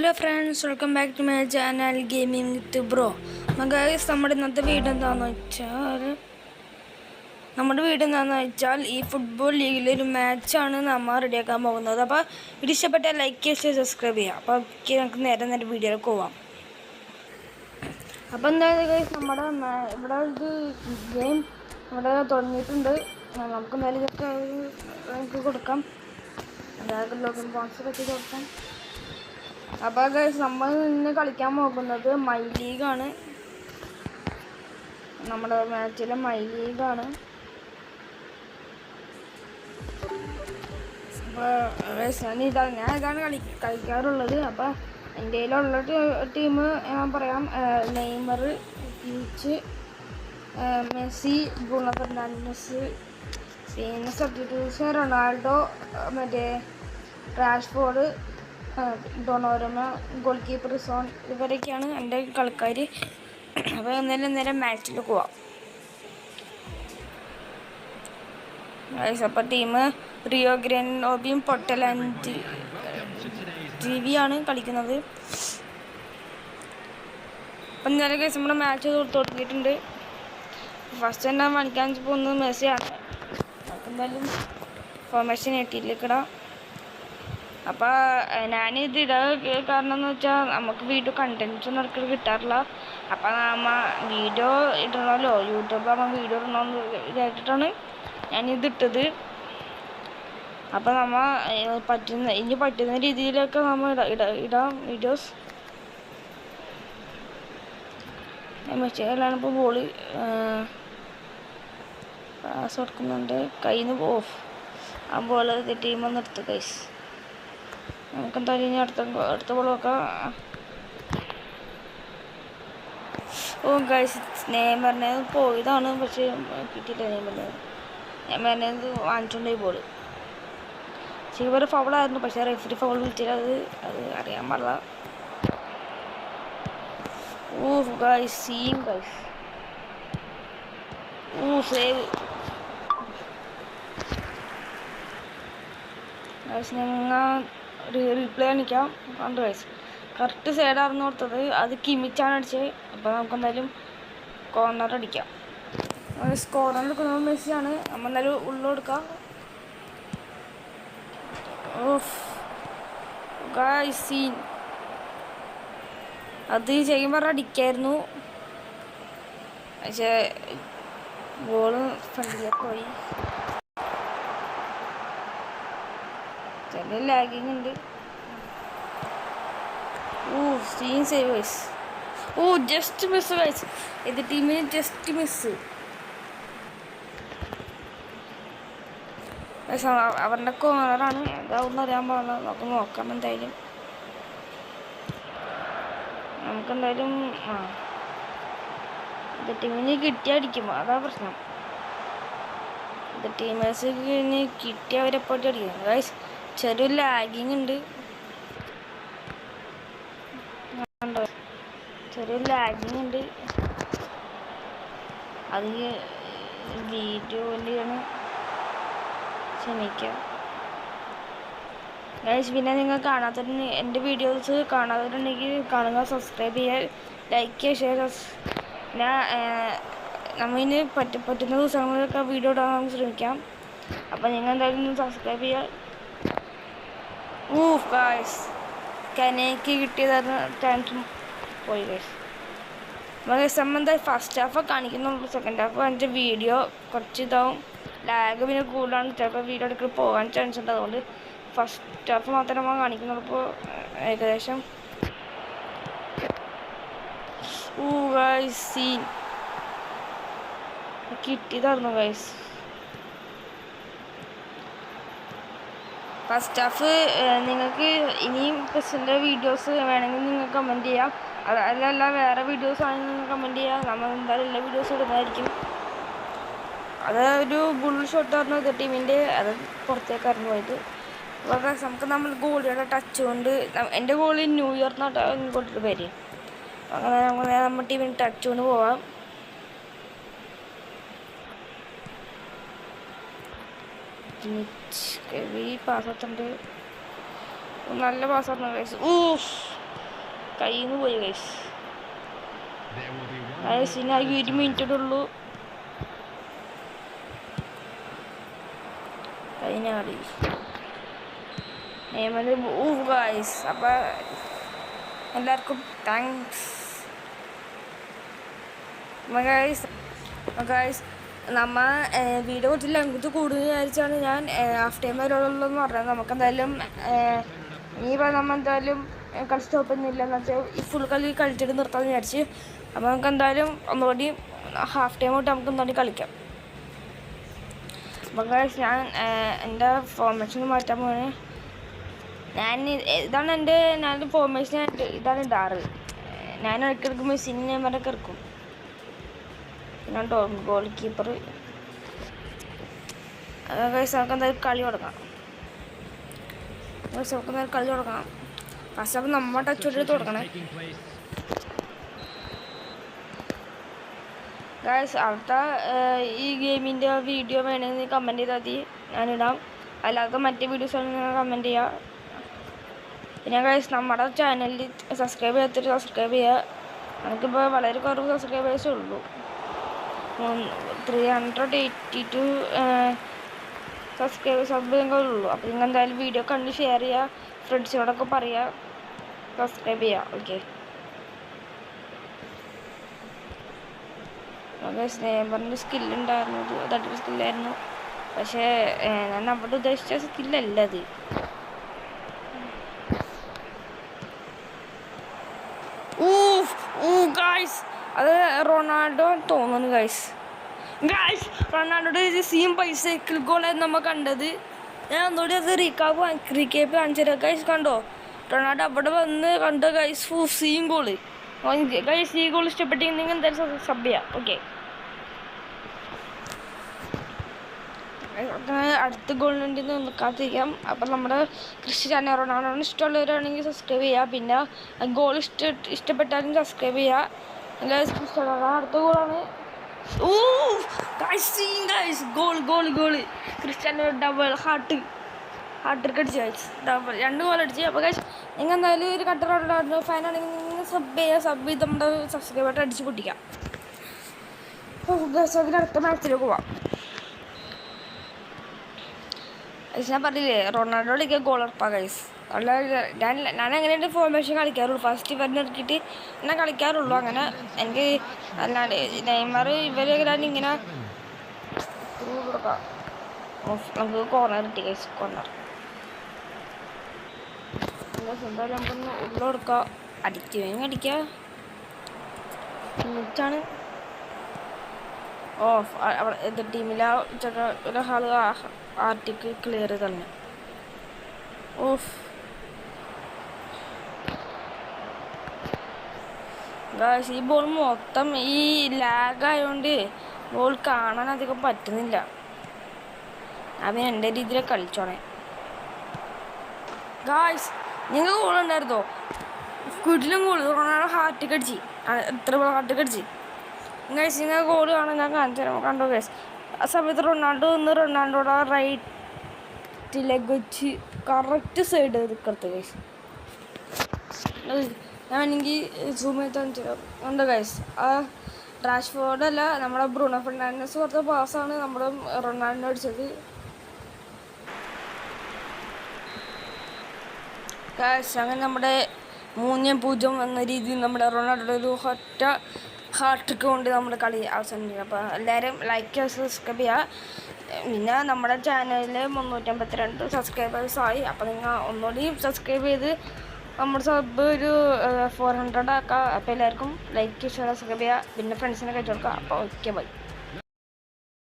Hello friends, welcome back to my channel gaming with bro. Guys, നമ്മുടെ ഇന്നത്തെ video എന്താണെന്ന് വെച്ചാൽ ഈ ഫുട്ബോൾ ലീഗിലൊരു മാച്ചാണ് നമ്മൾ റെഡിയാക്കാൻ പോകുന്നത്. അപ്പോൾ വീഡിയോ ഇഷ്ടപ്പെട്ടാൽ ലൈക്ക് ചെയ്യുക, സബ്സ്ക്രൈബ് ചെയ്യുക. അപ്പോൾ നമുക്ക് നേരെ വീഡിയോയിലേക്ക് പോവാം. അപ്പോൾ എന്തായാലും ഗൈസ്, നമ്മുടെ ഇവിടെ ഒരു ഗെയിം ഇവിടെ തുടങ്ങിയിട്ടുണ്ട്. നമുക്ക് എന്തായാലും ഇതൊക്കെ നമുക്ക് കൊടുക്കാം. അതായത് ലോഗിൻ ബോക്സ് പറ്റി കൊടുക്കാം. അപ്പോൾ ഗൈസ്, നമ്മൾ ഇന്ന് കളിക്കാൻ പോകുന്നത് മൈ ലീഗാണ്. നമ്മുടെ മാച്ചിലെ മൈ ലീഗാണ്. അപ്പോൾ ഗൈസ്, ഞാൻ ഇതാണ് കളിക്കാറുള്ളത്. അപ്പോൾ എൻ്റെ കയ്യിലുള്ള ടീം ഞാൻ പറയാം: Neymar, peach, Messi, Bruno Fernandes, പിന്നെ സബ്സ്റ്റിറ്റ്യൂട്ട്സ് റൊണാൾഡോ, മറ്റേ റാഷ്ഫോർഡ്, ഡൊണോറമ, ഗോൾ കീപ്പർ സോൺ, ഇവരൊക്കെയാണ് എൻ്റെ കളിക്കാർ. അപ്പോൾ നേരെ മാച്ചിൽ പോവാം. അപ്പോൾ ടീം റിയോ ഗ്രനോബിയും പൊട്ടലാൻഡ് ജിവിയാണ് കളിക്കുന്നത്. അപ്പം നേരെ കേസ് നമ്മുടെ മാച്ച് തുടങ്ങിയിട്ടുണ്ട്. ഫസ്റ്റ് തന്നെ കളിക്കാൻ പോകുന്നത് മെസ്സിയാണ്. നമുക്ക് എന്തായാലും ഫോർമേഷൻ എട്ടിയിലേക്കിടാം. അപ്പോൾ ഞാനിത് കാരണം എന്ന് വെച്ചാൽ നമുക്ക് വീഡിയോ കണ്ടൻറ്റ്സ് ഒന്നും ഇടയ്ക്ക് കിട്ടാറില്ല. അപ്പോൾ വീഡിയോ ഇടണമല്ലോ, യൂട്യൂബിൽ വീഡിയോ ഇടണമെന്ന് വിചാരിച്ചിട്ടാണ് ഞാനിത് ഇട്ടത്. അപ്പോൾ ഇനി പറ്റുന്ന രീതിയിലൊക്കെ ഇടാം വീഡിയോസ്. മെസ്സിയിലാണ് ഇപ്പോൾ ബോള് പാസ് കൊടുക്കുന്നുണ്ട്. കയ്യിൽ നിന്ന് ഓഫ് ആ ബോൾ ടീമൊന്ന് നിർത്തും ഗൈസ്. നമുക്കെന്തായാലും ഇനി അടുത്ത ബോൾ നോക്കാം. ഓ ഗൈസ്, നെയ്മറിനെ പോയതാണ്, പക്ഷേ കിട്ടിയില്ല. നെയ്മറിനെ വാങ്ങിച്ചുകൊണ്ട് പോയി ബോൾ. സീവർ ഫൗളായിരുന്നു, പക്ഷേ റെഫറി ഫൗൾ വിളിച്ചില്ല. അത് അറിയാൻ പാടില്ല. ഓ ഗൈസ്, സീൻ ഗൈസ്. ഓ സേവ് ഗൈസ്. ഞങ്ങൾ റീപ്ലേ കാണിക്കാം. കണ്ടു ഗൈസ്, കറക്റ്റ് സൈഡായിരുന്നു കൊടുത്തത്. അത് കിമിച്ചാണ് അടിച്ചത്. അപ്പോൾ നമുക്കെന്തായാലും കോർണർ അടിക്കാം. കോർണർ എടുക്കുന്നത് മെസ്സിയാണ്. നമ്മൾ എന്തായാലും ഉള്ളെടുക്കാം. Of guys, scene. അത് ചെയ്യുമ്പോൾ അടിക്കായിരുന്നു, പക്ഷേ ബോള് ഫ്രണ്ടിലേക്ക് പോയി. ചില ലാഗിങ് ഉണ്ട്. ഓ സീൻ സേവ് ഗൈസ്. ഓ ജസ്റ്റ് മിസ് ഗൈസ്. എതിർ ടീമിന് ജസ്റ്റ് മിസ്. അവരുടെ കോർണറാണ്. എന്താവുമെന്ന് അറിയാൻ പാടില്ല. നമുക്ക് നോക്കാം. നമുക്കെന്തായാലും എതിർ ടീമിന് കിട്ടിയടിക്കും, അതാ പ്രശ്നം. എതിർ ടീമേഴ്സിന് കിട്ടിയവരെ പോയിട്ട് അടിക്കും ഗൈസ്. ചെറിയൊരു ലാഗിങ് ഉണ്ട്. അത് വീഡിയോയിലാണ്, ക്ഷമിക്കാം ഗൈസ്. പിന്നെ നിങ്ങൾ എൻ്റെ വീഡിയോസ് കാണാത്തവരുണ്ടെങ്കിൽ കാണുക, സബ്സ്ക്രൈബ് ചെയ്യുക, ലൈക്ക് ചെയ്യുക, ഷെയർ. പിന്നെ നമ്മളിന് പറ്റുന്ന ദിവസങ്ങളിലൊക്കെ വീഡിയോ ഇടാൻ നമുക്ക് ശ്രമിക്കാം. അപ്പോൾ നിങ്ങൾ എന്തായാലും സബ്സ്ക്രൈബ് ചെയ്യുക. ഊഫ് ഗൈസ്, കനയ്ക്ക് കിട്ടിയതായിരുന്നു ചാൻസ് പോയി ഗൈസ്. സംബന്ധം ഫസ്റ്റ് ഹാഫ് കാണിക്കുന്നുള്ളൂ. സെക്കൻഡ് ഹാഫ് എൻ്റെ വീഡിയോ കുറച്ച് ഇതാവും, ലാഗ് പിന്നെ കൂടുതലാണ്. ചിലപ്പോൾ വീഡിയോ എടുക്കൽ പോകാൻ ചാൻസ് ഉണ്ട്. അതുകൊണ്ട് ഫസ്റ്റ് ഹാഫ് മാത്രമേ കാണിക്കുന്നുള്ളൂ. ഇപ്പോൾ ഏകദേശം ഗൈസ് സീൻ കിട്ടിയതായിരുന്നു ഗൈസ്. ഫസ്റ്റ് ഹാഫ് നിങ്ങൾക്ക് ഇനിയും പ്രസിൻ്റെ വീഡിയോസ് വേണമെങ്കിൽ നിങ്ങൾ കമൻറ്റ് ചെയ്യാം. അതല്ല വേറെ വീഡിയോസ് ആണെങ്കിൽ നിങ്ങൾ കമൻറ്റ് ചെയ്യാം. നമ്മൾ എന്തായാലും എല്ലാ വീഡിയോസും ഇടുന്നതായിരിക്കും. അത് ഒരു ബുൾ ഷോട്ടായിരുന്നു എതിർ ടീമിൻ്റെ. അത് പുറത്തേക്കായിരുന്നു പോയത്. അപ്പോൾ നമ്മൾ ഗോളിയുടെ ടച്ച് കൊണ്ട്, എൻ്റെ ഗോളി ന്യൂ ഇയർ എന്നാണ് കൊണ്ടിട്ട് പേര്. അങ്ങനെ നമ്മുടെ ടീമിന് ടച്ച് കൊണ്ട് പോവാം. പാസ്സത്തുണ്ട്, നല്ല പാസ്സായിരുന്നു ഗൈസ്. കയ്യിൽ നിന്ന് പോയി ഗൈസ്. ഇനി 1 മിനിറ്റേ ഉള്ളൂ കഴിഞ്ഞ കളി. ഗൈസ് അപ്പം എല്ലാവർക്കും താങ്ക്സ് ഗൈസ്. നമ്മ വീഡിയോ കുറച്ച് ലെങ്ത് കൂടുതൽ വിചാരിച്ചാണ് ഞാൻ ഹാഫ് ടൈം വരുള്ളൂ എന്ന് പറഞ്ഞത്. നമുക്കെന്തായാലും ഇനിയിപ്പോൾ നമ്മൾ എന്തായാലും കളി സ്റ്റോപ്പ് ഒന്നുമില്ല എന്ന് വെച്ചാൽ ഈ ഫുൾ കളി കളിച്ചിട്ട് നിർത്താമെന്ന് വിചാരിച്ച്. അപ്പോൾ നമുക്ക് എന്തായാലും ഒന്നുകൂടി ഹാഫ് ടൈം തൊട്ട് നമുക്ക് എന്തായാലും കളിക്കാം. അപ്പോൾ ഗൈസ് ഞാൻ എൻ്റെ ഫോർമേഷൻ മാറ്റാൻ പോകുന്നത്. ഇതാണ് ഞാൻ ഫോർമേഷൻ ഇതാണ് ഇടാറ്. ഞാൻ ഇടയ്ക്കിടയ്ക്ക് മെസ്സിനെ നെയ്മറൊക്കെ ഇറക്കും. പിന്നെ ഗോൾ കീപ്പർ. ഗൈസ് നമുക്ക് എന്തായാലും കളി തുടങ്ങാം. ഫസ്റ്റ് അപ്പം നമ്മൾ ടച്ച് എടുത്ത് കൊടുക്കണേ ഗൈസ്. അടുത്ത ഈ ഗെയിമിൻ്റെ വീഡിയോ വേണമെങ്കിൽ കമൻറ്റ് ചെയ്താൽ മതി, ഞാനിടാം. അല്ലാതെ മറ്റേ വീഡിയോസ് നിങ്ങൾ കമൻറ്റ് ചെയ്യുക. പിന്നെ ഗൈസ് നമ്മുടെ ചാനലിൽ സബ്സ്ക്രൈബ് ചെയ്യാത്തിട്ട് സബ്സ്ക്രൈബ് ചെയ്യുക. നമുക്കിപ്പോൾ വളരെ കുറവ് സബ്സ്ക്രൈബേഴ്സേ ഉള്ളൂ. 382 സബ്സ്ക്രൈബേഴ്സ് ഉള്ളൂ. അപ്പോൾ നിങ്ങൾ എന്തായാലും വീഡിയോ കണ്ട് ഷെയർ ചെയ്യുക, ഫ്രണ്ട്സിനോടൊക്കെ പറയുക, സബ്സ്ക്രൈബ് ചെയ്യുക. ഓക്കെ നെയ്മറിൻ്റെ സ്കില്ലുണ്ടായിരുന്നു, അത് അടിപൊളി സ്കില്ലായിരുന്നു. പക്ഷേ ഞാൻ അവിടെ ഉദ്ദേശിച്ച സ്കില്ലല്ല അത്. ഗൈസ് അത് റൊണാൾഡോ തോന്നുന്നു ഗൈസ്. റൊണാൾഡോയുടെ സൈക്കിൾ ഗോളായിരുന്നു നമ്മൾ കണ്ടത്. ഞാൻ ഒന്നുകൂടി അത് റീക്കേപ്പ് കാണിച്ചു തരാം ഗൈസ്. കണ്ടോ റൊണാൾഡോ അവിടെ വന്ന് കണ്ടോ ഗൈസ്. സീം ഗോള് ഗൈസ്. ഈ ഗോൾ ഇഷ്ടപ്പെട്ടെങ്കിൽ എന്തായാലും സബ് ചെയ്യാം. ഓക്കെ അടുത്ത ഗോളിനുണ്ടി കാത്തിരിക്കാം. അപ്പം നമ്മുടെ ക്രിസ്ത്യാനോ റൊണാൾഡോന് ഇഷ്ടമുള്ളവരാണെങ്കിൽ സബ്സ്ക്രൈബ് ചെയ്യുക. പിന്നെ ഗോൾ ഇഷ്ടപ്പെട്ടാലും സബ്സ്ക്രൈബ് ചെയ്യുക. അടുത്ത ഗോളാണ്. ഗോള് ക്രിസ്ത്യാനോ ഡബിൾ ഹാർട്ടിക്ക് അടിച്ച് ഗൈസ്. 2 ഗോൾ അടിച്ച്. അപ്പോൾ ഗൈസ് നിങ്ങൾ എന്തായാലും ഒരു കട്ട റൊണാൾഡോ ഫാനാണെങ്കിൽ നിങ്ങൾ സബ് ചെയ്ത് നമ്മുടെ സബ്സ്ക്രൈബായിട്ട് അടിച്ച് പൊട്ടിക്കാം. ഗൈസ് അതിന് അടുത്ത മാച്ചിലേക്ക് പോവാം. ഞാൻ പറഞ്ഞില്ലേ റൊണാൾഡോയിലേക്ക് ഗോൾ ഉറപ്പാണ് ഗൈസ്. ഞാൻ എങ്ങനെയാണ് ഫോർമേഷൻ കളിക്കാറുള്ളൂ. ഫസ്റ്റ് ഇവരെ ഇറക്കിയിട്ട് ഞാൻ കളിക്കാറുള്ളൂ. അങ്ങനെ എനിക്ക് അല്ലാണ്ട് നെയ്മർ ഇവരെ ഇങ്ങനെ കൊടുക്കാം. നമുക്ക് കോർണർ കിട്ടി ഗൈസ്. കോർണർ എന്തായാലും നമുക്കൊന്ന് ഉള്ള കൊടുക്കാം. അടിക്കുമെങ്കിൽ അടിക്കുക. എന്നിട്ടാണ് അവിടെ എതിർ ടീമിലെ ഒരാൾ ആർട്ടിക്ക് ക്ലിയർ തന്നെ. ഗൈസ് ഈ ബോൾ മൊത്തം ഈ ലാഗായതുകൊണ്ട് ബോൾ കാണാൻ അധികം പറ്റുന്നില്ല. അവൻ എൻ്റെ രീതിയിൽ കളിച്ചോണേ ഗൈസ്. നിങ്ങൾ ഗോളുണ്ടായിരുന്നോ? വീട്ടിലും ഗോൾ റൊണാൾഡോ ഹാർട്ടിക്ക് അടിച്ച്. എത്ര ബോൾ ഹാർട്ടിക്ക് അടിച്ച് ഗൈസ്. നിങ്ങൾ ഗോൾ കാണാൻ ഞാൻ കാണിച്ചു തരാം. കണ്ടോ ഗൈസ്. ആ സമയത്ത് റൊണാൾഡോയുടെ റൈറ്റ് ലെഗ് വെച്ച് കറക്റ്റ് സൈഡ് എടുക്കരുത് ഗൈസ്. ഞാൻ എനിക്ക് സൂം ചെയ്ത് കാണിച്ചു തരാം. കണ്ടോ ഗൈസ്. ആ റാഷ്ഫോർഡ് അല്ല, നമ്മുടെ ബ്രൂണോ ഫെർണാണ്ടസ് കൊടുത്ത പാസ്സാണ് നമ്മുടെ റൊണാൾഡോ അടിച്ചത്. ഗൈസ് അങ്ങനെ നമ്മുടെ 3-0 എന്ന രീതിയിൽ നമ്മുടെ റൊണാൾഡോയുടെ ഒരു ഒറ്റ ഹാർട്ടിക്ക് കൊണ്ട് നമ്മുടെ കളി അവസാനിക്കും. അപ്പോൾ എല്ലാവരും ലൈക്ക് ചെയ്യുക, സബ്സ്ക്രൈബ് ചെയ്യുക. പിന്നെ നമ്മുടെ ചാനലിൽ 352 സബ്സ്ക്രൈബേഴ്സായി. അപ്പോൾ നിങ്ങൾ ഒന്നുകൂടി സബ്സ്ക്രൈബ് ചെയ്ത് നമ്മുടെ സബ് ഒരു 400 ആക്കാം. അപ്പോൾ എല്ലാവർക്കും ലൈക്ക് ചെയ്യുക, സബ്സ്ക്രൈബ് ചെയ്യുക. പിന്നെ ഫ്രണ്ട്സിനെ കഴിച്ചു കൊടുക്കുക. അപ്പോൾ ഓക്കെ ബൈ.